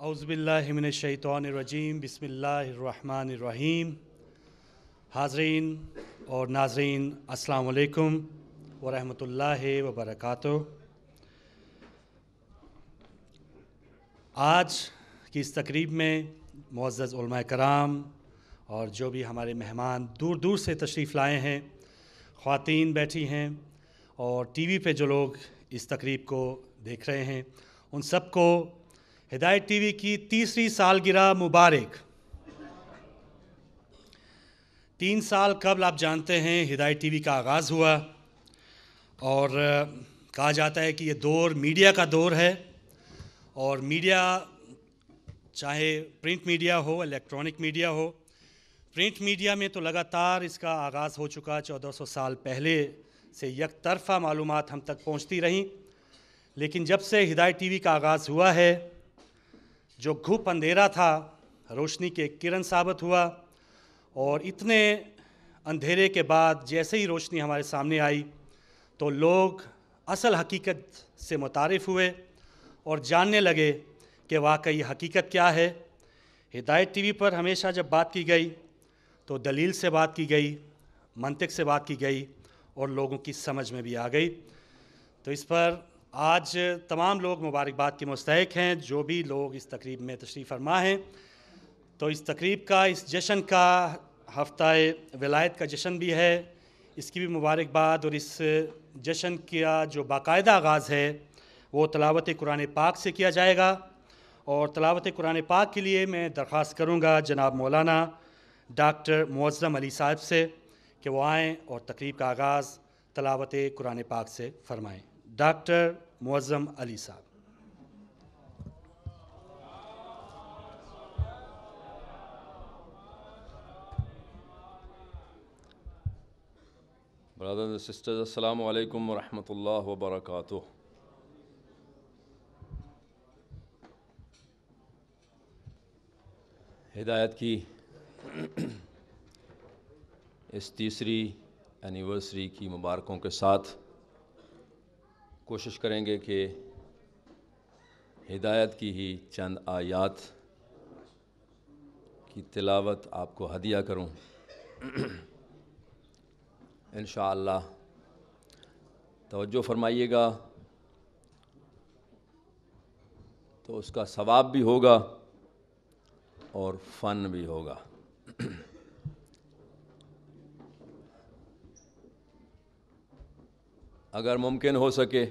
औज़ुबिल्लाहि मिनश्शैतानिर्रजीम बिस्मिल्लाहिर्रहमानिर्रहीम। हाज़रीन और नाज़रीन, अस्सलामु अलैकुम व रहमतुल्लाहि व बरकातुहू। आज की इस तकरीब में मुअज़्ज़ज़ उलमा कराम और जो भी हमारे मेहमान दूर दूर से तशरीफ़ लाए हैं, ख़वातीन बैठी हैं और टीवी पे जो लोग इस तकरीब को देख रहे हैं, उन सबको हिदायत टीवी की तीसरी सालगिरह मुबारक। 3 साल कबल आप जानते हैं हिदायत टीवी का आगाज़ हुआ और कहा जाता है कि ये दौर मीडिया का दौर है और मीडिया चाहे प्रिंट मीडिया हो, इलेक्ट्रॉनिक मीडिया हो। प्रिंट मीडिया में तो लगातार इसका आगाज़ हो चुका, 1400 साल पहले से एक तरफ़ा मालूमात हम तक पहुंचती रहीं। लेकिन जब से हिदायत टीवी का आगाज़ हुआ है, जो घुप अंधेरा था रोशनी के किरण साबित हुआ और इतने अंधेरे के बाद जैसे ही रोशनी हमारे सामने आई तो लोग असल हकीकत से मुतारिफ़ हुए और जानने लगे कि वाकई हकीकत क्या है। हिदायत टीवी पर हमेशा जब बात की गई तो दलील से बात की गई, मंतिक से बात की गई और लोगों की समझ में भी आ गई। तो इस पर आज तमाम लोग मुबारकबाद के मुस्तहिक हैं, जो भी लोग इस तकरीब में तशरीफ़ फरमा हैं। तो इस तकरीब का, इस जश्न का हफ़्ता विलायत का जश्न भी है, इसकी भी मुबारकबाद। और इस जश्न का जो बाकायदा आगाज़ है वो तिलावत कुरान पाक से किया जाएगा और तिलावत कुरान पाक के लिए मैं दरख्वास्त करूँगा जनाब मौलाना डॉक्टर मुअज़्ज़म अली साहब से कि वो आएँ और तकरीब का आगाज़ तिलावत कुरान पाक से फ़रमाएँ। डॉक्टर मुअज़्ज़म अली साहब। Brothers and sisters, Assalamu alaikum wa rahmatullahi wa barakatuh. हिदायत की इस तीसरी एनिवर्सरी की मुबारकों के साथ कोशिश करेंगे कि हिदायत की ही चंद आयात की तिलावत आपको हदिया करूं। इंशाअल्लाह तवज्जो फरमाइएगा तो उसका सवाब भी होगा और फ़न भी होगा। अगर मुमकिन हो सके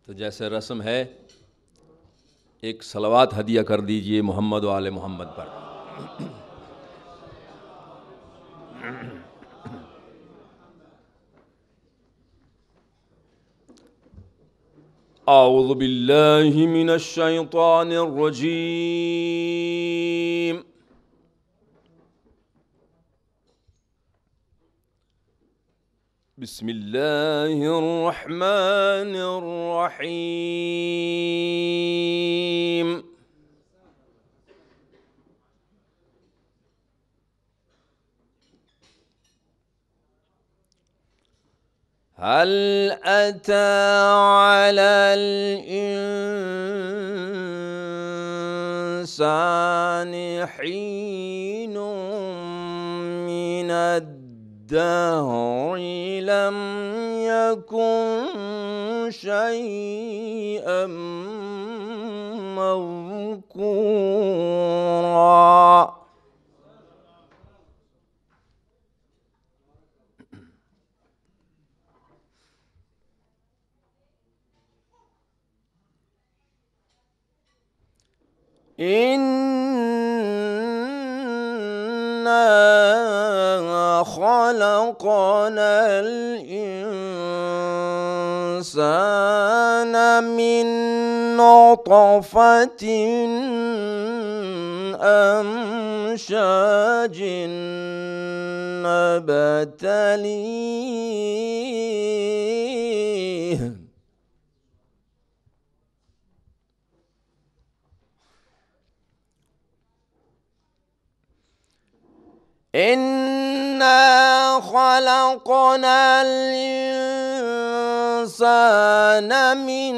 तो जैसे रस्म है, एक सलवात हदिया कर दीजिए मोहम्मद व आले मोहम्मद पर। अऊज़ु बिल्लाहि मिनश शैतानिर रजीम। बिस्मिल्लाहिर रहमानिर रहीम। हल अता अलल इंसानि हीनुम मिनद दहरि लम यकुन शैअम मज़कूरा। इन्ना खलक़नल इंसान मिन नुतफ़तिन अमशाजिन नबतलीह। इन्ना खलक़नल इंसान मिन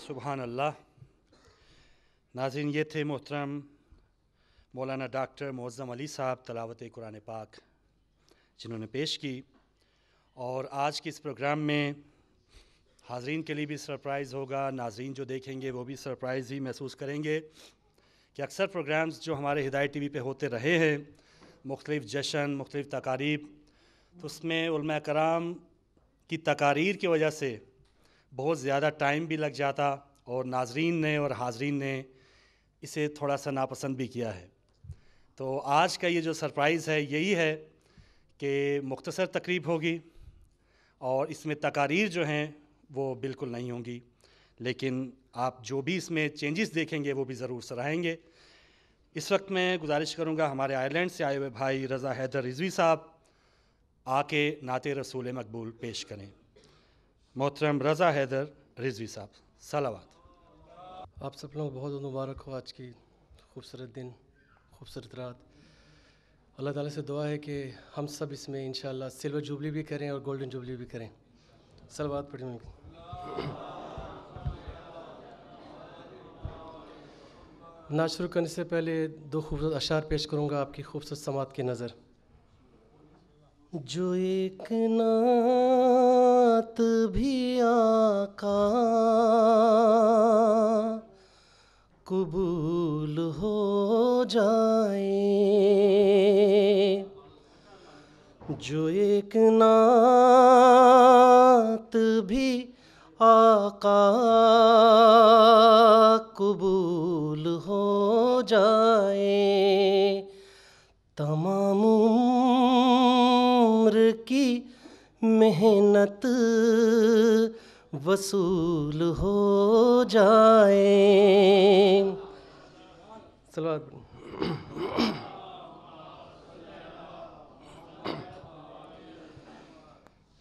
सुबहान अल्लाह। नाज़रीन, ये थे मोहतरम मौलाना डॉक्टर मुअज़्ज़म अली साहब तलावत कुरान पाक जिन्होंने पेश की। और आज के इस प्रोग्राम में हाज़रीन के लिए भी सरप्राइज़ होगा, नाज़रीन जो देखेंगे वो भी सरप्राइज़ ही महसूस करेंगे कि अक्सर प्रोग्राम्स जो हमारे हिदायत टीवी पे होते रहे हैं, मुख्तलिफ़ जश्न, मुख्तलिफ़ तकारीब, तो उसमें उलमा कराम की तकारीर की वजह से बहुत ज़्यादा टाइम भी लग जाता और नाज़रीन ने और हाज़रीन ने इसे थोड़ा सा नापसंद भी किया है। तो आज का ये जो सरप्राइज़ है यही है कि मुख्तसर तकरीब होगी और इसमें तकारीर जो हैं वो बिल्कुल नहीं होंगी, लेकिन आप जो भी इसमें चेंजेस देखेंगे वो भी ज़रूर सराहेंगे। इस वक्त मैं गुजारिश करूँगा हमारे आयरलैंड से आए हुए भाई रज़ा हैदर रिजवी साहब आके नाते रसूल मकबूल पेश करें। मोहतरम रज़ा हैदर रिजवी साहब, सलावत। आप सब लोग बहुत मुबारक हो आज की खूबसूरत दिन, खूबसूरत रात। अल्लाह ताला से दुआ है कि हम सब इसमें इंशाअल्लाह सिल्वर जुबली भी करें और गोल्डन जुबली भी करें। सलावत पढ़ें। नाच शुरू करने से पहले दो खूबसूरत अशार पेश करूँगा आपकी खूबसूरत समात की नज़र। जो एक नात भी आका कबूल हो जाए, जो एक नात भी आका कबूल हो जाए, तमाम उम्र की मेहनत वसूल हो जाए। सलावत।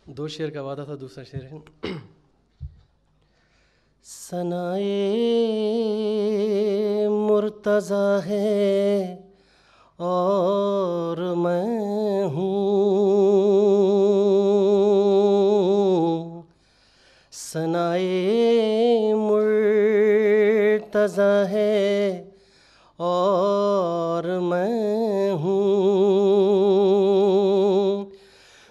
दो शेर का वादा था, दूसरा शेर है। सनाए मुर्तज़ा है और मैं हूँ, सनाए मुर्तज़ा है और मैं हूँ,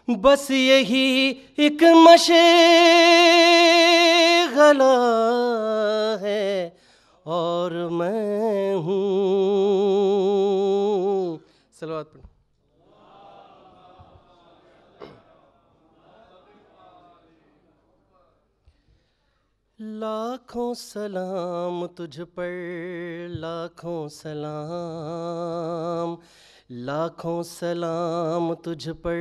बस यही एक मशग़ला है और मैं हूँ। सलावत पढ़ो। लाखों सलाम तुझ पर, लाखों सलाम, लाखों सलाम तुझ पर,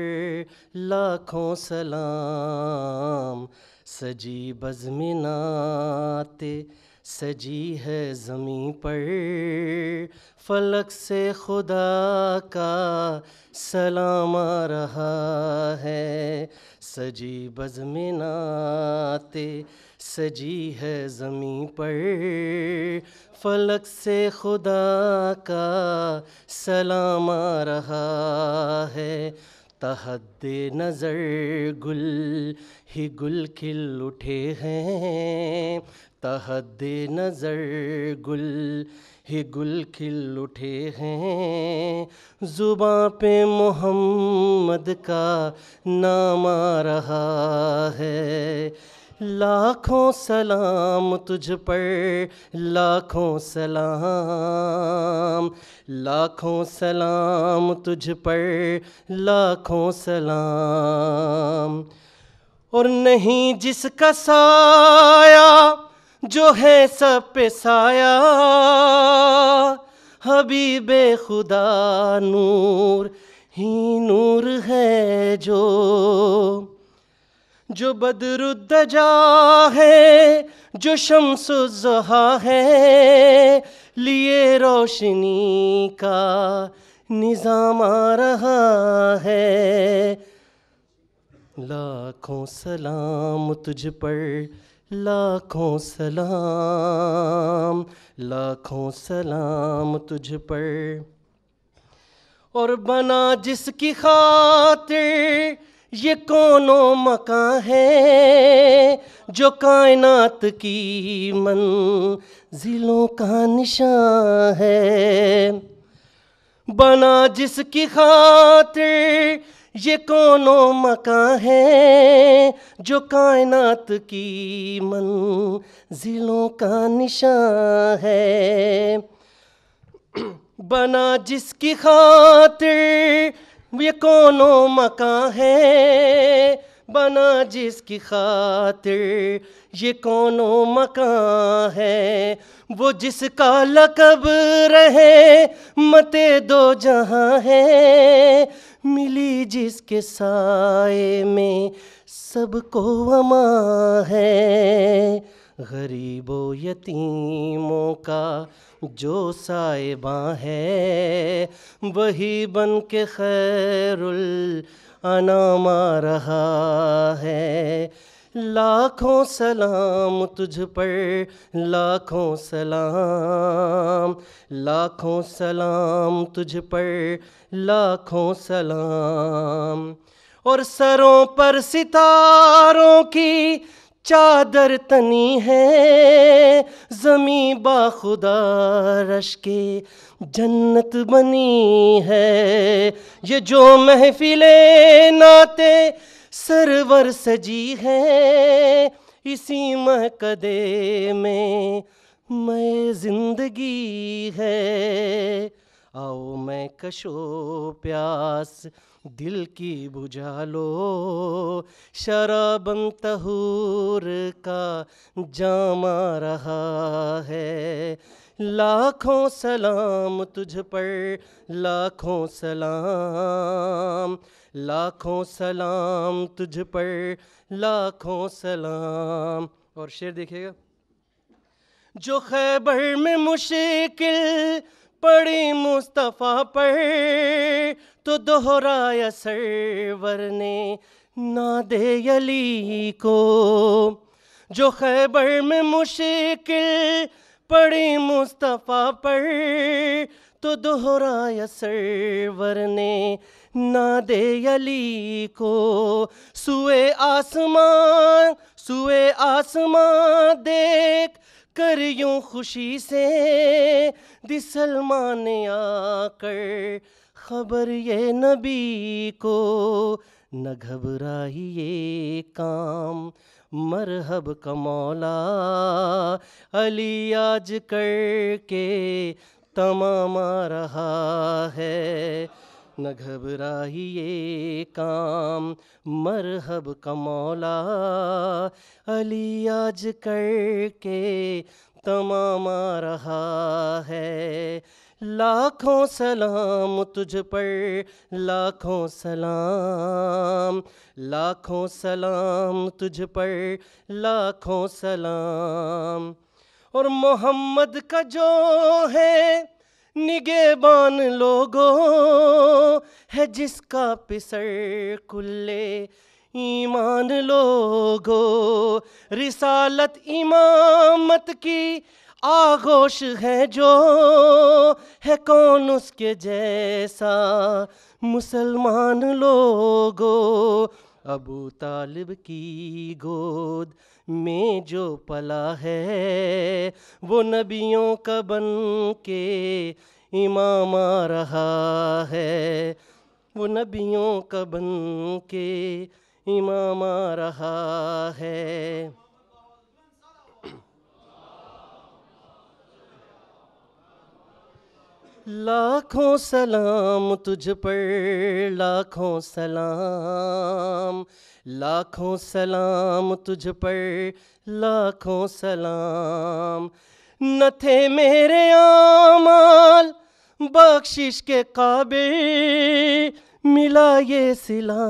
लाखों सलाम। सजी बज़्म-ए-नाते सजी है ज़मीं पर, फलक से खुदा का सलाम आ रहा है। सजी बज़्म-ए-नाते सजी है ज़मीं पर, फलक से खुदा का सलाम आ रहा है। तहद्दे नज़र गुल ही गुल खिल उठे हैं, तहद्दे नज़र गुल ही गुल खिल उठे हैं, ज़ुबां पे मोहम्मद का नाम आ रहा है। लाखों सलाम तुझ पर, लाखों सलाम, लाखों सलाम तुझ पर, लाखों सलाम। और नहीं जिसका साया जो है सब पे साया, हबीबे खुदा नूर ही नूर है जो बदरुद्दजा है, जो शम्सुज़्ज़ोहा है, लिए रोशनी का निज़ाम आ रहा है। लाखों सलाम तुझ पर, लाखों सलाम, लाखों सलाम तुझ पर। और बना जिसकी खातिर ये कौनो मकां है, जो कायनात की मंजिलों का निशान है। बना जिसकी खातिर ये कौनो मकां है, जो कायनात की मंजिलों का निशान है। बना जिसकी खातिर ये कौनो मकां है, बना जिसकी खातिर ये कौनो मकां है, वो जिसका लक़ब रहे मते दो जहां है, मिली जिसके साए में सबको अमा है। गरीबों यतीमों का जो साहिबां है, वही बन के खैरुल अनाम आ रहा है। लाखों सलाम तुझ पर, लाखों सलाम, लाखों सलाम तुझ पर, लाखों सलाम। और सरों पर सितारों की चादर तनी है, ज़मीं बाखुदा रश के जन्नत बनी है। ये जो महफिले नाते सरवर सजी है, इसी महकदे में मैं ज़िंदगी है। आओ मैं कशो प्यास दिल की बुझा लो, शराबन तहूर का जाम आ रहा है। लाखों सलाम तुझ पर, लाखों सलाम, लाखों सलाम तुझ पर, लाखों सलाम। और शेर देखिएगा। जो खैबर में मुश्किल पड़ी मुस्तफ़ा पर, तो दोहराया सरवर ने नादे अली को। जो खैबर में मुश्किल पड़ी मुस्तफ़ा पर, तो दोहराया सरवर ने नादे अली को। सुए आसमां देख कर यूं खुशी से, दिसलमान ने आकर खबर ये नबी को। न घबराइए काम मरहब का मौला, अली आज करके तमाम आ रहा है। न घबराइए काम मरहब का मौला, अली आज करके तमाम आ रहा है। लाखों सलाम तुझ पर, लाखों सलाम, लाखों सलाम तुझ पर, लाखों सलाम। और मोहम्मद का जो है निगेबान लोगो, है जिसका पिसर कुल्ले ईमान लोगो। रिसालत इमामत की आगोश है जो है कौन उसके जैसा, मुसलमान लोगों अबू तालिब की गोद में जो पला है, वो नबियों का बन के इमाम आ रहा है, वो नबियों का बन के इमाम आ रहा है। लाखों सलाम तुझ पर, लाखों सलाम, लाखों सलाम तुझ पर, लाखों सलाम। न थे मेरे आमाल बख्शिश के काबिल, मिला ये सिला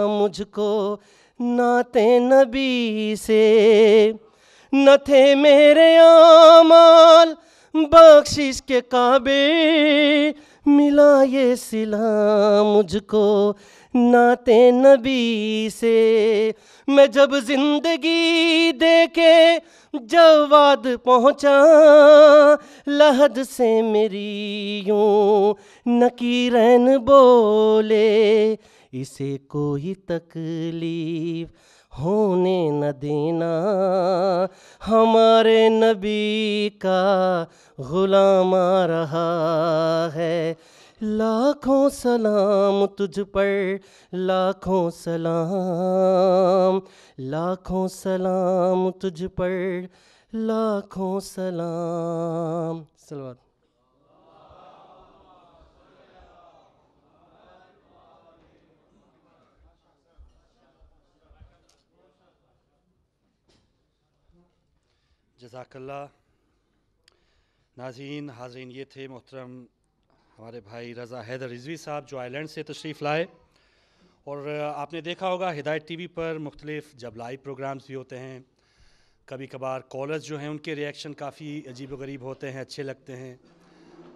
मुझको नाते नबी से। न थे मेरे आमाल बख्शिश के काबिल, मिला ये सिला मुझको नाते नबी से। मैं जब जिंदगी देके जवाद पहुँचा, लहद से मेरी यूं नकीरैन बोले, इसे कोई तकलीफ होने न देना, हमारे नबी का गुलाम आ रहा है। लाखों सलाम तुझ पर, लाखों सलाम, लाखों सलाम तुझ पर, लाखों सलाम। सलवात। जज़ाकल्लाह। नाज़रीन हाज़रीन, ये थे मोहतरम हमारे भाई रज़ा हैदर रिज़वी साहब जो आयरलैंड से तशरीफ़ लाए। और आपने देखा होगा हिदायत टीवी पर मुख्तलिफ़ जब लाइव प्रोग्राम्स भी होते हैं, कभी कभार कॉलर्स जो हैं उनके रिएक्शन काफ़ी अजीब व गरीब होते हैं, अच्छे लगते हैं।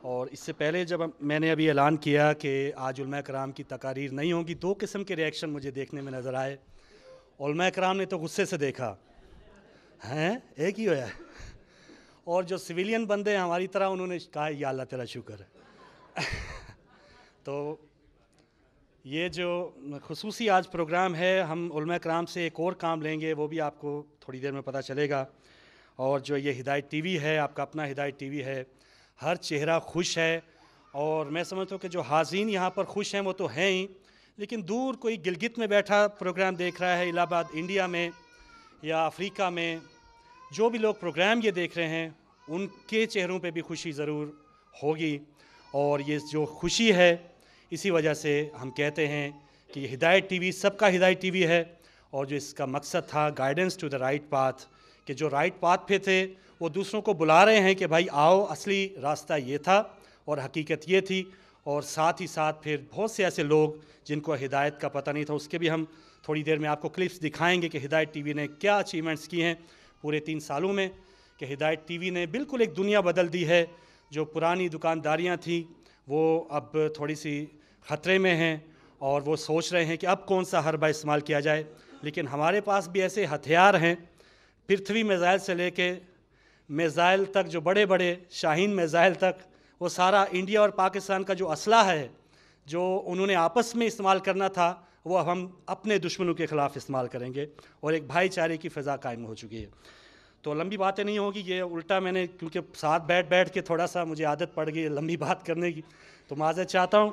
और इससे पहले जब मैंने अभी ऐलान किया कि आज उलमा कराम की तकारीर नहीं होगी, दो किस्म के रिएक्शन मुझे देखने में नज़र आए। उलमा कराम ने तो गुस्से से देखा, हैं एक ही होया है, और जो सिविलियन बंदे हैं हमारी तरह, उन्होंने कहा या अल्लाह तेरा शुक्र है। तो ये जो खुसूसी आज प्रोग्राम है, हम उलमा कराम से एक और काम लेंगे, वो भी आपको थोड़ी देर में पता चलेगा। और जो ये हिदायत टीवी है, आपका अपना हिदायत टीवी है, हर चेहरा खुश है। और मैं समझता हूँ कि जो हाज़रीन यहाँ पर खुश हैं वो तो हैं ही, लेकिन दूर कोई गिलगित में बैठा प्रोग्राम देख रहा है, इलाहाबाद इंडिया में या अफ्रीका में, जो भी लोग प्रोग्राम ये देख रहे हैं उनके चेहरों पे भी खुशी ज़रूर होगी। और ये जो खुशी है, इसी वजह से हम कहते हैं कि हिदायत टीवी सबका हिदायत टीवी है। और जो इसका मकसद था guidance to the right path, कि जो राइट पाथ पे थे वो दूसरों को बुला रहे हैं कि भाई आओ, असली रास्ता ये था और हकीकत ये थी। और साथ ही साथ फिर बहुत से ऐसे लोग जिनको हिदायत का पता नहीं था, उसके भी हम थोड़ी देर में आपको क्लिप्स दिखाएंगे कि हिदायत टीवी ने क्या अचीवमेंट्स की हैं पूरे 3 सालों में। कि हिदायत टीवी ने बिल्कुल एक दुनिया बदल दी है। जो पुरानी दुकानदारियां थी वो अब थोड़ी सी ख़तरे में हैं और वो सोच रहे हैं कि अब कौन सा हरबा इस्तेमाल किया जाए। लेकिन हमारे पास भी ऐसे हथियार हैं, पृथ्वी मिज़ाइल से लेके मिज़ाइल तक, जो बड़े बड़े शाहीन मिज़ाइल तक, वो सारा इंडिया और पाकिस्तान का जो असलहा है जो उन्होंने आपस में इस्तेमाल करना था, वो अब हम अपने दुश्मनों के ख़िलाफ़ इस्तेमाल करेंगे और एक भाईचारे की फ़िज़ा कायम हो चुकी है। तो लंबी बातें नहीं होगी, ये उल्टा मैंने क्योंकि साथ बैठ बैठ के थोड़ा सा मुझे आदत पड़ गई है लंबी बात करने की, तो माज़रत चाहता हूँ।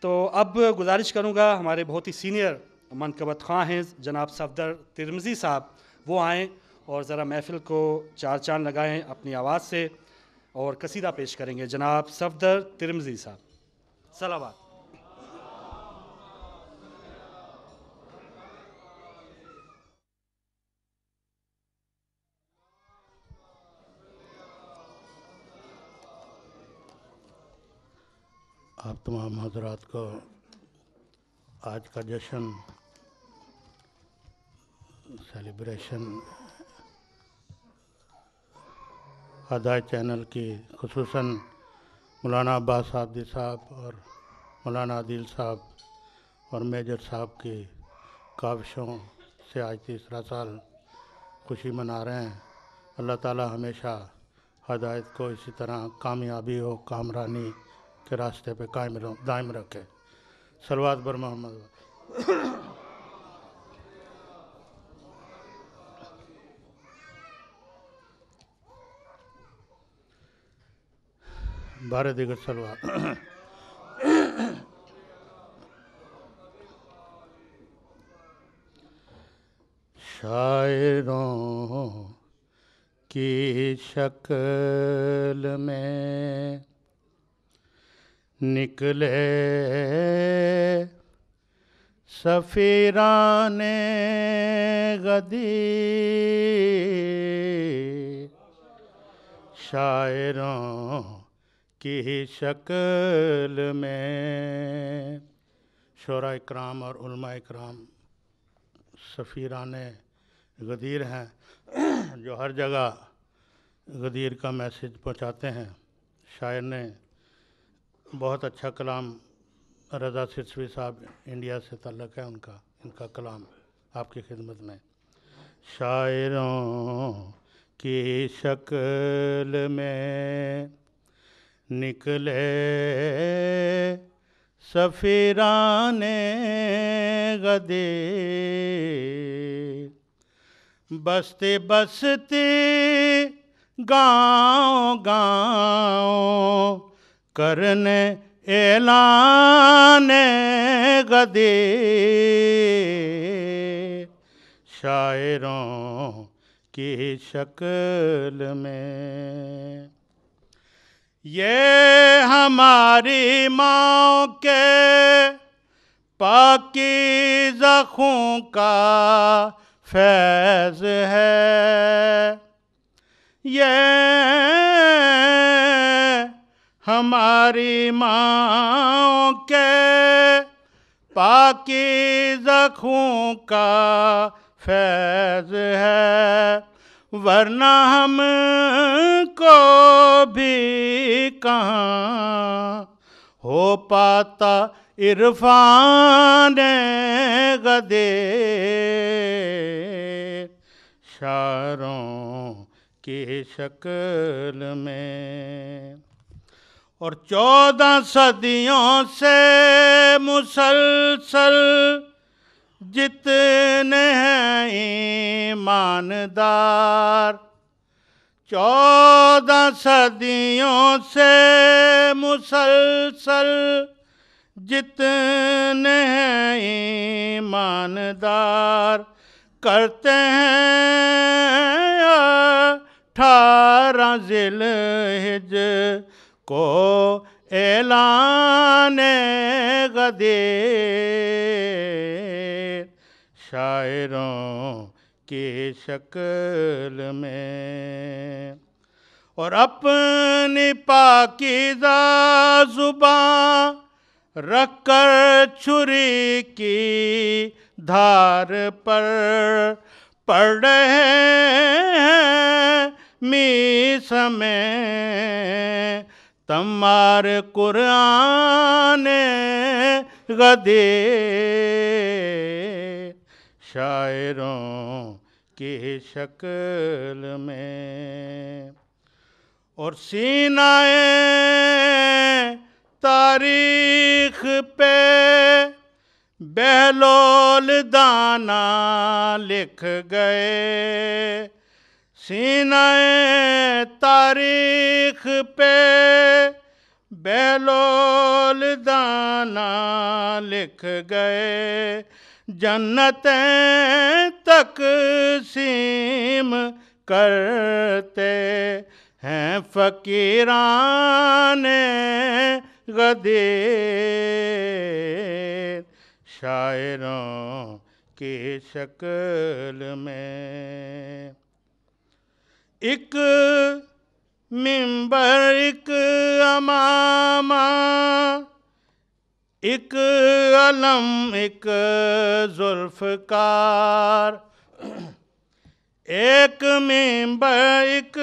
तो अब गुजारिश करूँगा हमारे बहुत ही सीनियर मनकबत ख़्वां हैं जनाब सफदर तिरमिज़ी साहब, वो आएँ और ज़रा महफ़िल को चार चांद लगाएँ अपनी आवाज़ से और कसीदा पेश करेंगे। जनाब सफदर तिरमिज़ी साहब, सलावत। आप तमाम हज़रात को आज का जश्न, सेलिब्रेशन हिदायत चैनल की, खुसूसन मौलाना अब्बास सादी साहब और मौलाना आदिल साहब और मेजर साहब की काविशों से आज तीसरा साल खुशी मना रहे हैं। अल्लाह ताला हमेशा हदायत को इसी तरह कामयाबी हो, कामरानी के रास्ते पे दायम रखे। सलवात बर मोहम्मद। बारह दिगर सलवात। शायरों की शक्ल में निकले सफीराने गदीर, शायरों की शक्ल में। शोरा इकराम और उलमा इकराम सफ़ीराने गदीर हैं, जो हर जगह गदीर का मैसेज पहुंचाते हैं। शायर ने बहुत अच्छा कलाम, रज़ा सिरसवी साहब इंडिया से ताल्लुक़ है उनका, इनका कलाम आपकी खिदमत में। शायरों की शक्ल में निकले सफीराने गदीर, बस्ती बस्ती गाँव गाँव करने ऐलान गदीर, शायरों की शक्ल में। ये हमारी माँ के पाकीज़ा खून का फैज़ है, ये हमारी माँ के पाकीज़ा खून का फैज़ है, वरना हम को भी कहाँ हो पाता इरफान गदीर, शायरों की शक्ल में। और 14 सदियों से मुसलसल जितने हैं ईमानदार, 14 सदियों से मुसलसल जितने हैं ईमानदार, करते हैं 18 ज़िलहिज्जा को ऐलान गदीर, शायरों की शक्ल में। और अपनी पाकीज़ा ज़ुबान रखकर छुरी की धार पर पढ़ रहे हैं मीस में तमार कुरान गदीर, शायरों की शक्ल में। और सीनाए तारीख पे बहलोल दाना लिख गए, सीनाए तारीख पे बहलोल दाना लिख गए, जन्नतें तकसीम करते हैं फ़कीरान गदीर, शायरों की शक्ल में। एक मिंबर एक अमामा, एक अलम एक जुल्फ़कार, एक मिंबर एक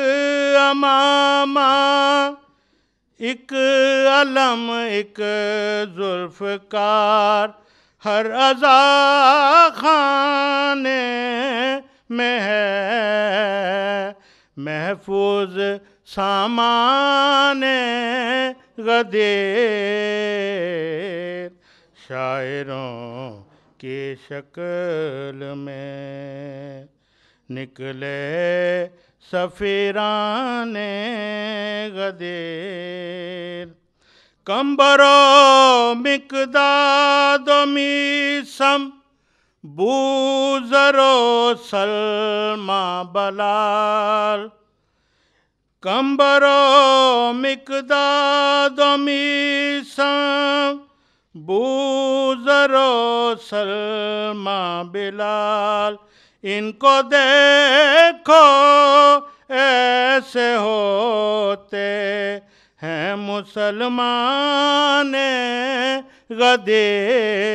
अमामा, एक अलम एक जुल्फ़कार, हर अज़ा खाने में है महफूज सामाने गदीर शायरों की शक्ल में निकले सफीराने गदीर कंबरो मिकदादो मीसम बूजरो सलमा बलाल कंबरो मिकदादो मीसम बूजरो सलमा बिलाल इनको देखो ऐसे होते हैं मुसलमान गदीर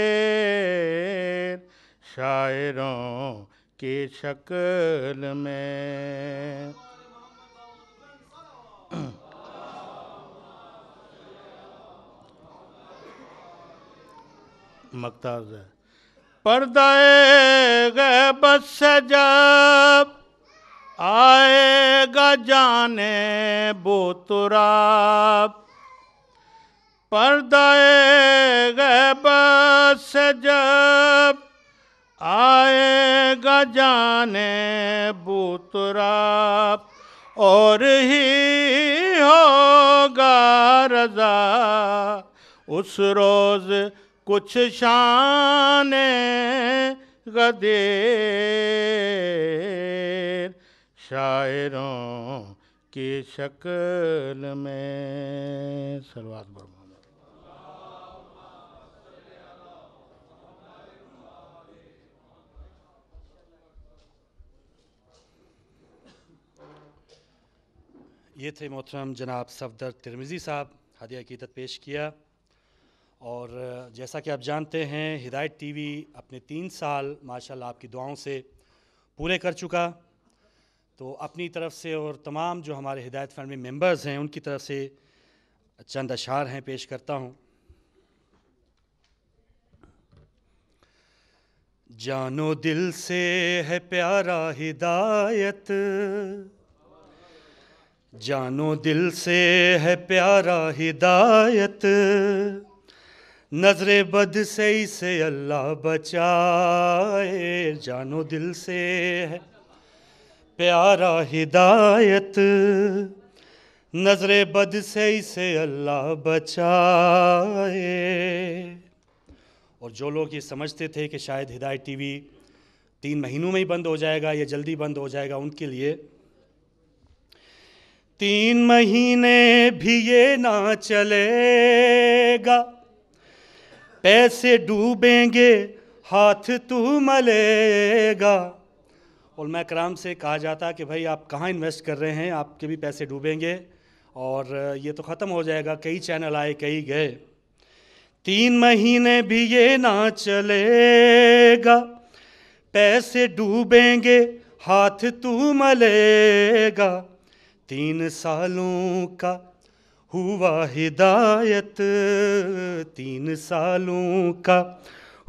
शायरों की शक्ल में मक्ताज है पर्दाए गैबत से जब आएगा जाने बुतराब पर्दाए गैबत से जब आएगा जाने बुतराब और ही होगा रजा उस रोज़ कुछ शान गदीर शायरों की शक्ल में सलवात बरमाना। ये थे मोहतरम जनाब सफदर तिरमिज़ी साहब, हदिया अक़ीदत पेश किया। और जैसा कि आप जानते हैं हिदायत टीवी अपने 3 साल माशाल्लाह आपकी दुआओं से पूरे कर चुका। तो अपनी तरफ से और तमाम जो हमारे हिदायत फैमिली मेंबर्स हैं उनकी तरफ से चंद अशार हैं, पेश करता हूँ। जानो दिल से है प्यारा हिदायत, जानो दिल से है प्यारा हिदायत, नज़रे बद से इसे अल्लाह बचाए। जानो दिल से है प्यारा हिदायत, नज़रे बद से इसे अल्लाह बचाए। और जो लोग ये समझते थे कि शायद हिदायत टीवी 3 महीनों में ही बंद हो जाएगा या जल्दी बंद हो जाएगा, उनके लिए 3 महीने भी ये ना चलेगा, पैसे डूबेंगे हाथ तू मलेगा। उलमा कराम से कहा जाता कि भाई आप कहाँ इन्वेस्ट कर रहे हैं, आपके भी पैसे डूबेंगे और ये तो ख़त्म हो जाएगा। कई चैनल आए, कई गए। 3 महीने भी ये ना चलेगा, पैसे डूबेंगे हाथ तू मलेगा। 3 सालों का हुआ हिदायत, 3 सालों का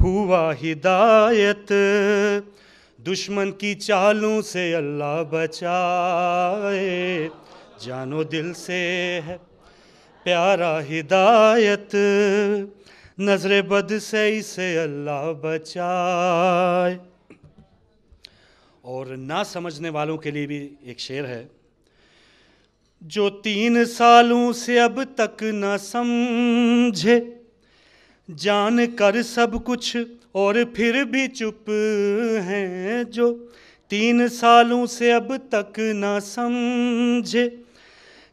हुआ हिदायत, दुश्मन की चालों से अल्लाह बचाए। जानो दिल से है प्यारा हिदायत, नज़रे बद से इसे अल्लाह बचाए। और ना समझने वालों के लिए भी एक शेर है। जो 3 सालों से अब तक न समझे, जान कर सब कुछ और फिर भी चुप हैं। जो 3 सालों से अब तक न समझे,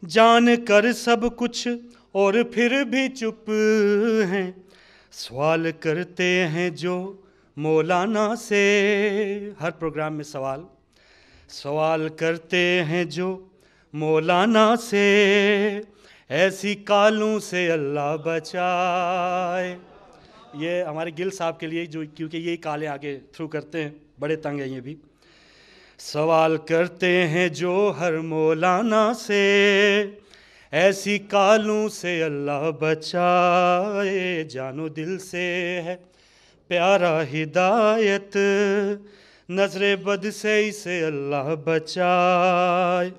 जान कर सब कुछ और फिर भी चुप हैं। सवाल करते हैं जो मौलाना से, हर प्रोग्राम में सवाल करते हैं जो मौलाना से, ऐसी कालों से अल्लाह बचाए। ये हमारे गिल साहब के लिए, जो क्योंकि ये काले आगे थ्रू करते हैं, बड़े तंग हैं ये भी। सवाल करते हैं जो हर मौलाना से, ऐसी कालों से अल्लाह बचाए। जानो दिल से है प्यारा हिदायत, नज़रे बद से इसे अल्लाह बचाए।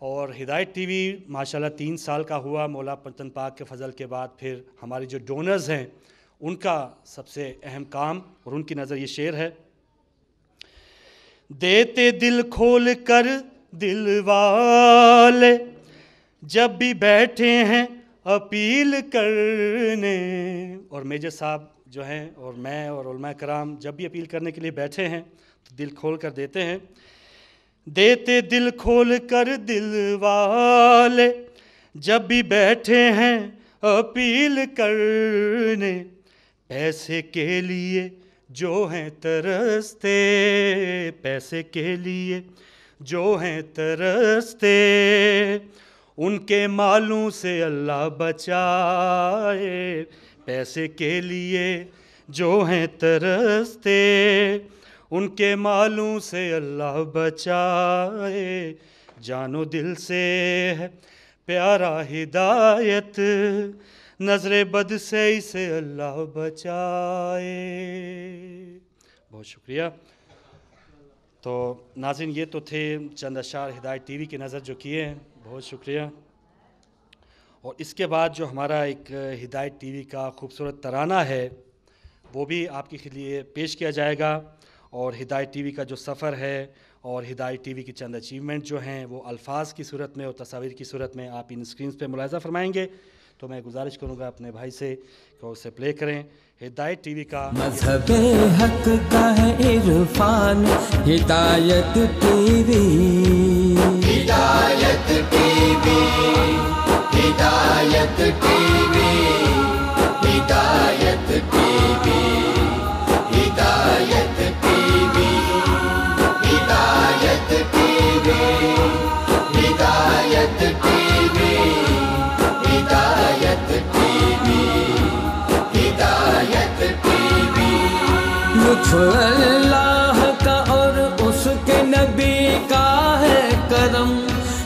और हिदायत टीवी माशाल्लाह 3 साल का हुआ मौला पंतन पाक के फजल के बाद। फिर हमारी जो डोनर्स हैं उनका सबसे अहम काम, और उनकी नज़र ये शेर है, देते दिल खोल कर दिल वाले जब भी बैठे हैं अपील करने। और मेजर साहब जो हैं और मैं और उलमा कराम जब भी अपील करने के लिए बैठे हैं तो दिल खोल कर देते हैं। देते दिल खोल कर दिल वाले जब भी बैठे हैं अपील करने, पैसे के लिए जो हैं तरसते, पैसे के लिए जो हैं तरसते, उनके मालों से अल्लाह बचाए। पैसे के लिए जो हैं तरसते, उनके मालों से अल्लाह बचाए। जानो दिल से है प्यारा हिदायत, नज़र बद से इसे अल्लाह बचाए। बहुत शुक्रिया। तो नाज़रीन, ये तो थे चंद अशार हिदायत टीवी की नज़र जो किए हैं, बहुत शुक्रिया। और इसके बाद जो हमारा एक हिदायत टीवी का खूबसूरत तराना है वो भी आपके लिए पेश किया जाएगा। और हिदायत टीवी का जो सफ़र है और हिदायत टीवी की चंद अचीवमेंट जो हैं वो अल्फाज की सूरत में और तस्वीर की सूरत में आप इन स्क्रीन पे मुलाहिज़ा फरमाएंगे। तो मैं गुजारिश करूँगा अपने भाई से कि उसे प्ले करें। हिदायत टीवी का मज़हबे हक का है इरफान, हिदायत टीवी, हिदायत टीवी, हिदायत टीवी, हिदायत टीवी, हिदायत टीवी, हिदायत टीवी, हिदायत टीवी, हिदायत टीवी, हिदायत टीवी। लुत्फ़ अल्लाह का और उसके नबी का है करम,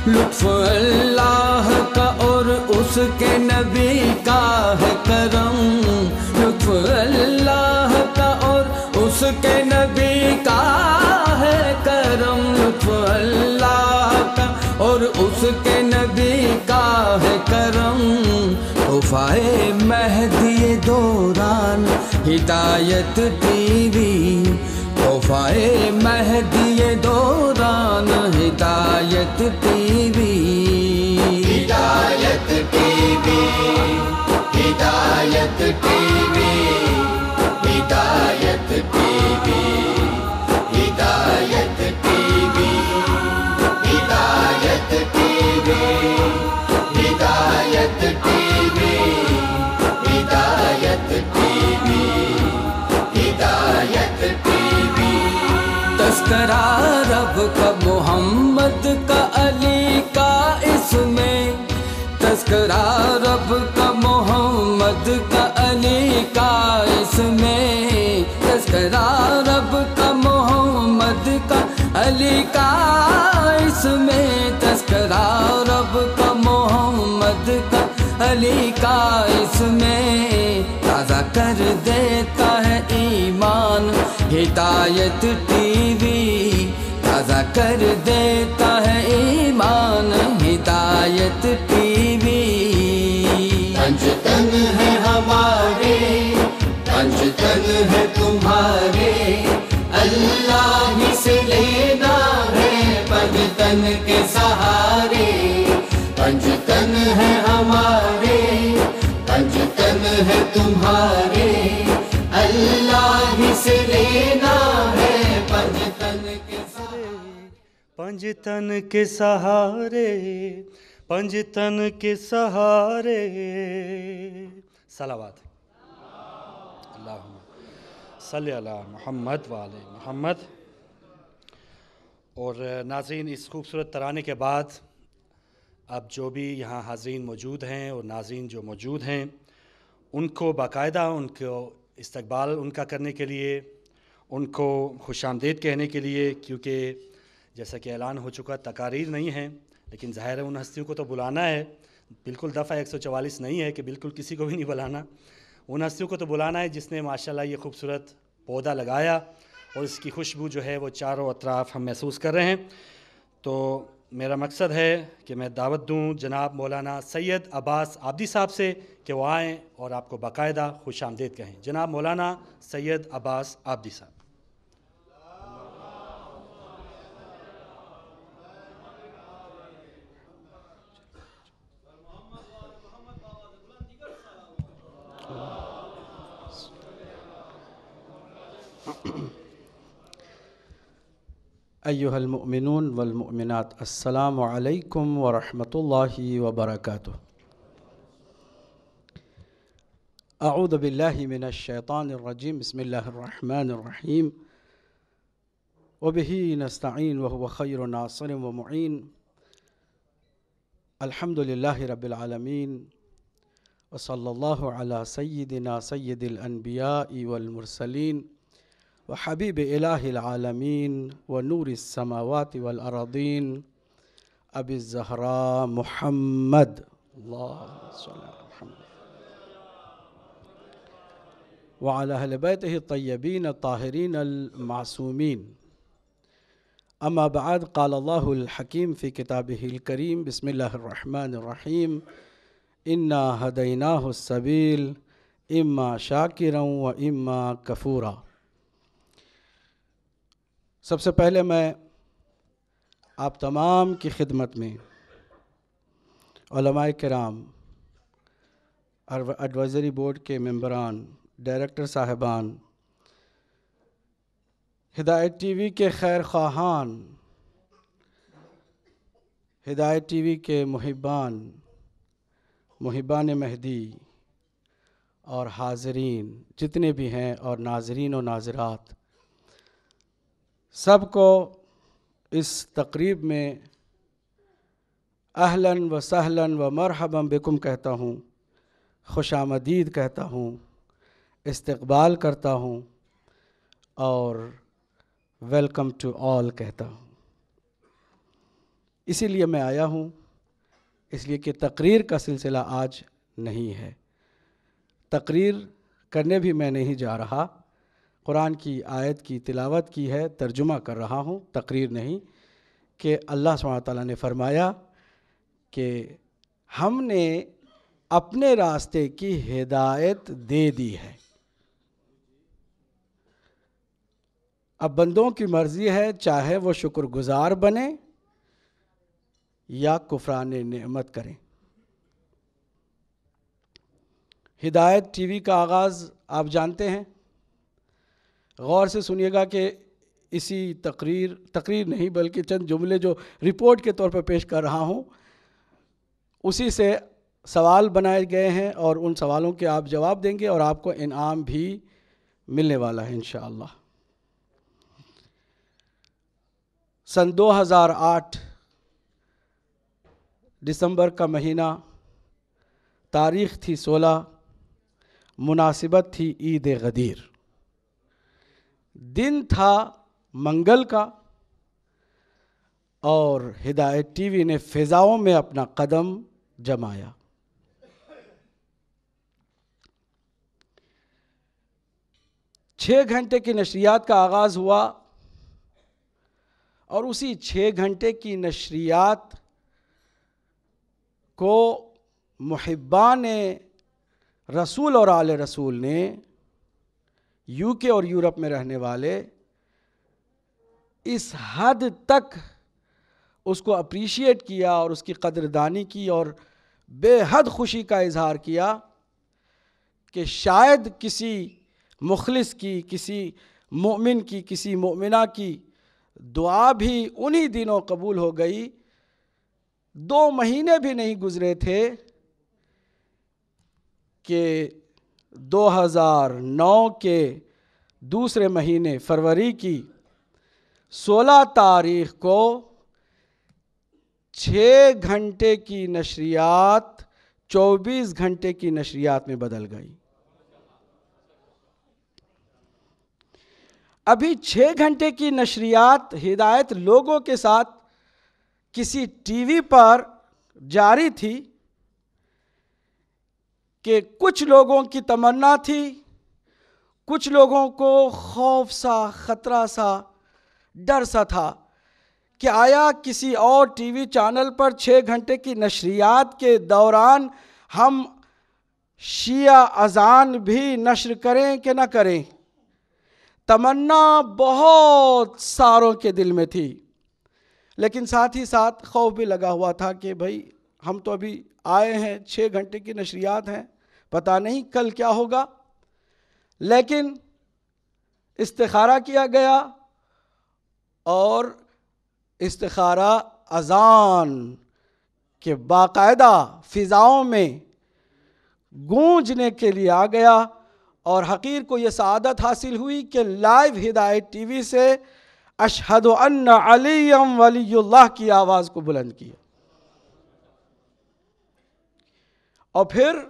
लुत्फ़ अल्लाह का और उसके नबी का है करम, लुत्फ़ अल्लाह का और उसके नबी का है करम, लुत्फ़ अल्लाह का और उसके नबी का है करम। तोहफ़ाए महदी दौरान हिदायत टीवी, तोहफ़ाए महदी दौरान हिदायत टीवी, हिदायत टीवी, हिदायत टीवी, हिदायत टीवी, हिदायत टीवी, हिदायत टीवी, हिदायत टीवी, हिदायत टीवी, हिदायत टीवी। तस्करा रब का मोहम्मद का अली का इसमें, तस्करा रब का मोहम्मद का अली का इसमें, तस्करा रब का मोहम्मद का अली का इसमें, तस्करा रब का मोहम्मद का अली का इसमें। ताज़ा कर देता है ईमान हिदायत टीवी, ताज़ा कर देता है ईमान हिदायत टीवी। पंचतन है हमारे, पंचतन है तुम्हारे, अल्लाह ही से लेना है पंचतन के सहारे। पंचतन है हमारे, पंचतन है तुम्हारे, अल्लाह ही से लेना है पंचतन के सहारे। पंजतन के सहारे, पंजतन के सहारे। सलावत अल्लाहुम्मा सल्ली अला मुहम्मद व आले मुहम्मद। और नाज़रीन, इस खूबसूरत तराने के बाद अब जो भी यहाँ हाज़रीन मौजूद हैं और नाज़रीन जो मौजूद हैं उनको बाकायदा उनको इस्तकबाल उनका करने के लिए, उनको खुशामदीद कहने के लिए, क्योंकि जैसा कि ऐलान हो चुका तकारीर नहीं है, लेकिन ज़ाहिर है उन हस्तियों को तो बुलाना है। बिल्कुल दफ़ा 144 नहीं है कि बिल्कुल किसी को भी नहीं बुलाना। उन हस्तियों को तो बुलाना है जिसने माशाल्लाह ये खूबसूरत पौधा लगाया और इसकी खुशबू जो है वो चारों अतराफ़ हम महसूस कर रहे हैं। तो मेरा मकसद है कि मैं दावत दूं जनाब मौलाना सैयद अब्बास आब्दी साहब से कि वो आएँ और आपको बाकायदा खुश आमदीद कहें। जनाब मौलाना सैयद अब्बास आब्दी साहब। अय्युहल मुमिनून वल मुमिनात, अस्सलामु अलैकुम व रहमतुल्लाहि व बरकातुहू। अऊज़ु बिल्लाहि मिनश शैतानिर रजीम, बिस्मिल्लाहिर रहमानिर रहीम। व बिही नस्तईन व हुवा खैरुन नासिरिन व मुईन। अल्हम्दुलिल्लाहि रब्बिल आलमीन व सल्लल्लाहु अला सय्यिदिना सय्यिदिल अन्बिया'i वल मुरसलीन व हबीब इलाहिल आलमीन व नूरिस समावाति वल अरादीन अबी ज़हरा मुहम्मद अल्लाहुम्मा सल्लि अला मुहम्मद व अला अहले बैतिही तय्यबीन ताहिरीन अल मासूमीन। अम्मा बाद, क़ाल अल्लाहुल हकीम फ़ी किताबिहिल करीम, बिस्मिल्लाहिर रहमानिर रहीम। इन्ना हदैनाहुस सबील इम्मा शाकिरन व इम्मा कफूरा। सबसे पहले मैं आप तमाम की खिदमत में उलमाए किराम, एडवाइज़री बोर्ड के मेंबरान, डायरेक्टर साहिबान, हिदायत टीवी के खैर ख्वाहान, हिदायत टीवी के मुहिबान मेहदी और हाज़रीन जितने भी हैं और नाज़रीन और नाज़रात, सबको इस तकरीब में अहलन व सहलन व मरहबन बिकुम कहता हूँ, खुशामदीद कहता हूँ, इस्तक़बाल करता हूँ और वेलकम टू ऑल कहता हूँ। इसीलिए मैं आया हूँ, इसलिए कि तकरीर का सिलसिला आज नहीं है। तकरीर करने भी मैं नहीं जा रहा, कुरान की आयत की तिलावत की है, तर्जुमा कर रहा हूँ, तकरीर नहीं। कि अल्लाह सुब्हानहू व तआला ने फरमाया कि हमने अपने रास्ते की हिदायत दे दी है। अब बंदों की मर्ज़ी है, चाहे वो शुक्रगुज़ार बने या कुफ़रान नेमत करें। हिदायत टीवी का आगाज़ आप जानते हैं। गौर से सुनिएगा कि इसी तकरीर नहीं बल्कि चंद जुमले जो रिपोर्ट के तौर पर पेश कर रहा हूँ, उसी से सवाल बनाए गए हैं और उन सवालों के आप जवाब देंगे और आपको इनाम भी मिलने वाला है इंशाअल्लाह। सन 2008 दिसंबर का महीना, तारीख़ थी 16, मुनासिबत थी ईद गदीर, दिन था मंगल का और हिदायत टीवी ने फ़िज़ाओं में अपना कदम जमाया। छः घंटे की नशरियात का आगाज़ हुआ और उसी 6 घंटे की नशरियात को मुहिब्बान रसूल और आले रसूल ने, यूके और यूरोप में रहने वाले, इस हद तक उसको अप्रीशिएट किया और उसकी कदरदानी की और बेहद खुशी का इजहार किया कि शायद किसी मुखलिस की, किसी मोमिन की, किसी मोमिना की दुआ भी उन्हीं दिनों कबूल हो गई। 2 महीने भी नहीं गुजरे थे कि 2009 के दूसरे महीने फरवरी की 16 तारीख को 6 घंटे की नशरियात 24 घंटे की नशरियात में बदल गई। अभी 6 घंटे की नशरियात हिदायत लोगों के साथ किसी टीवी पर जारी थी कि कुछ लोगों की तमन्ना थी, कुछ लोगों को खौफ सा, ख़तरा सा, डर सा था कि आया किसी और टीवी चैनल पर 6 घंटे की नशरियात के दौरान हम शिया अजान भी नश्र करें कि ना करें। तमन्ना बहुत सारों के दिल में थी, लेकिन साथ ही साथ खौफ भी लगा हुआ था कि भाई हम तो अभी आए हैं, 6 घंटे की नशरियात हैं, पता नहीं कल क्या होगा। लेकिन इस्तिखारा किया गया और इस्तिखारा अजान के बाकायदा फ़िज़ाओं में गूंजने के लिए आ गया और हकीर को ये सआदत हासिल हुई कि लाइव हिदायत टीवी से अशहदु अन्ना अलीयम वलीयुल्लाह की आवाज़ को बुलंद किया। और फिर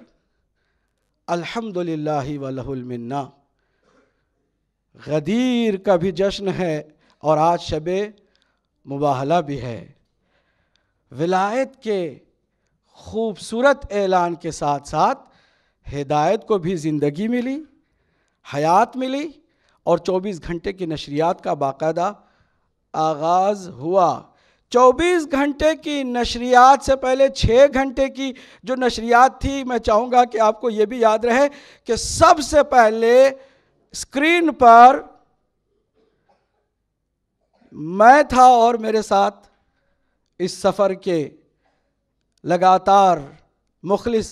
अल्हम्दुलिल्लाहि व लहुल मिन्ना, गदीर का भी जश्न है और आज शबे मुबाहला भी है। विलायत के खूबसूरत ऐलान के साथ साथ हिदायत को भी ज़िंदगी मिली, हयात मिली और 24 घंटे की नशरियात का बाकायदा आगाज़ हुआ। 24 घंटे की नशरियात से पहले 6 घंटे की जो नशरियात थी, मैं चाहूँगा कि आपको ये भी याद रहे कि सबसे पहले स्क्रीन पर मैं था और मेरे साथ इस सफ़र के लगातार मुखलिस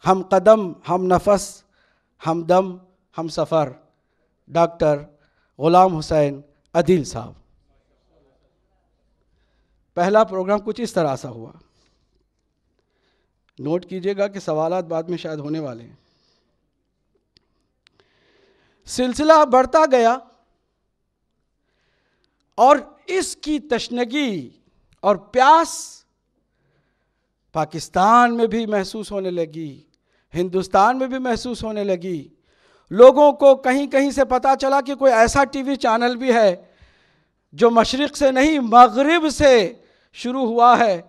हम कदम हम नफस हम दम हम सफ़र डॉक्टर ग़ुलाम हुसैन अदील साहब। पहला प्रोग्राम कुछ इस तरह सा हुआ, नोट कीजिएगा कि सवालात बाद में शायद होने वाले हैं। सिलसिला बढ़ता गया और इसकी तशनगी और प्यास पाकिस्तान में भी महसूस होने लगी, हिंदुस्तान में भी महसूस होने लगी। लोगों को कहीं कहीं से पता चला कि कोई ऐसा टीवी चैनल भी है जो मशरिक़ से नहीं मगरिब से शुरू हुआ है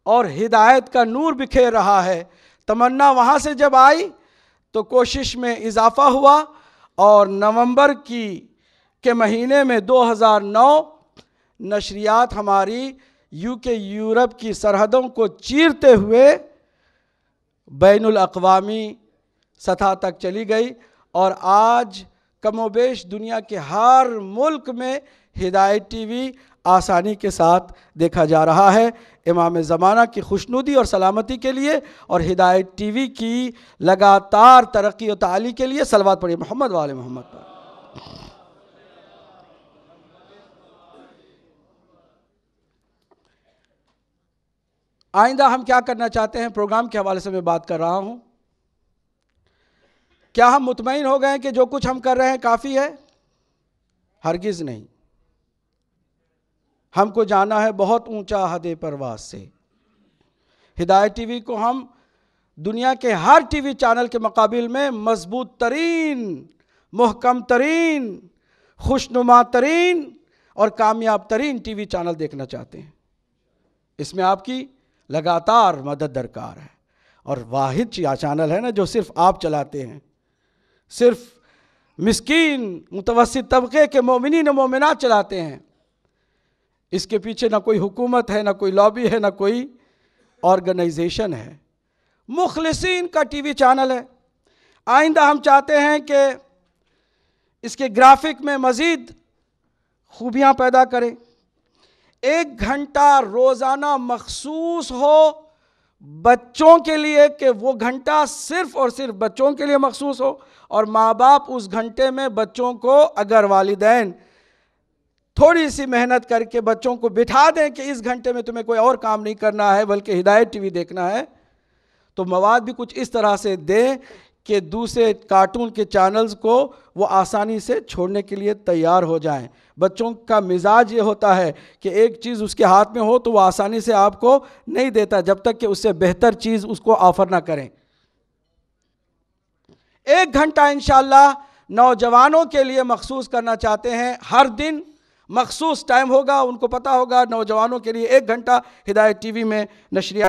और हिदायत का नूर बिखेर रहा है। तमन्ना वहाँ से जब आई तो कोशिश में इजाफ़ा हुआ और नवंबर के महीने में 2009 नशरियात हमारी यूके यूरोप की सरहदों को चीरते हुए बैनुल अक़वामी सतह तक चली गई और आज कमोबेश दुनिया के हर मुल्क में हिदायत टीवी आसानी के साथ देखा जा रहा है। इमाम ज़माना की खुशनुदी और सलामती के लिए और हिदायत टीवी की लगातार तरक्की और ताली के लिए सलवात पढ़िए मोहम्मद वाले मोहम्मद पर। आइंदा हम क्या करना चाहते हैं, प्रोग्राम के हवाले से मैं बात कर रहा हूँ। क्या हम मुतमईन हो गए कि जो कुछ हम कर रहे हैं काफ़ी है? हरगिज़ नहीं। हमको जाना है बहुत ऊंचा हदे परवास से। हिदायत टीवी को हम दुनिया के हर टीवी चैनल के मुकाबिल में मजबूत तरीन, मुहकम तरीन, खुशनुमा तरीन और कामयाब तरीन टीवी चैनल देखना चाहते हैं। इसमें आपकी लगातार मदद दरकार है और वाहिद चैनल है ना जो सिर्फ आप चलाते हैं। सिर्फ मिस्कीन मुतवस्सित तबके के मोमिनीन और मोमिनात चलाते हैं। इसके पीछे ना कोई हुकूमत है, ना कोई लॉबी है, ना कोई ऑर्गेनाइजेशन है। मुखलिसीन का टीवी चैनल है। आइंदा हम चाहते हैं कि इसके ग्राफिक में मज़ीद खूबियाँ पैदा करें। 1 घंटा रोज़ाना मखसूस हो बच्चों के लिए कि वो घंटा सिर्फ़ और सिर्फ बच्चों के लिए मखसूस हो और माँ बाप उस घंटे में बच्चों को, अगर वालिदैन थोड़ी सी मेहनत करके बच्चों को बिठा दें कि इस घंटे में तुम्हें कोई और काम नहीं करना है बल्कि हिदायत टीवी देखना है, तो मवाद भी कुछ इस तरह से दें कि दूसरे कार्टून के चैनल्स को वो आसानी से छोड़ने के लिए तैयार हो जाएं। बच्चों का मिजाज ये होता है कि एक चीज़ उसके हाथ में हो तो वो आसानी से आपको नहीं देता जब तक कि उससे बेहतर चीज़ उसको ऑफ़र ना करें। 1 घंटा इंशाअल्लाह नौजवानों के लिए मखसूस करना चाहते हैं। हर दिन मखसूस टाइम होगा, उनको पता होगा नौजवानों के लिए 1 घंटा हिदायत टीवी में नशरिया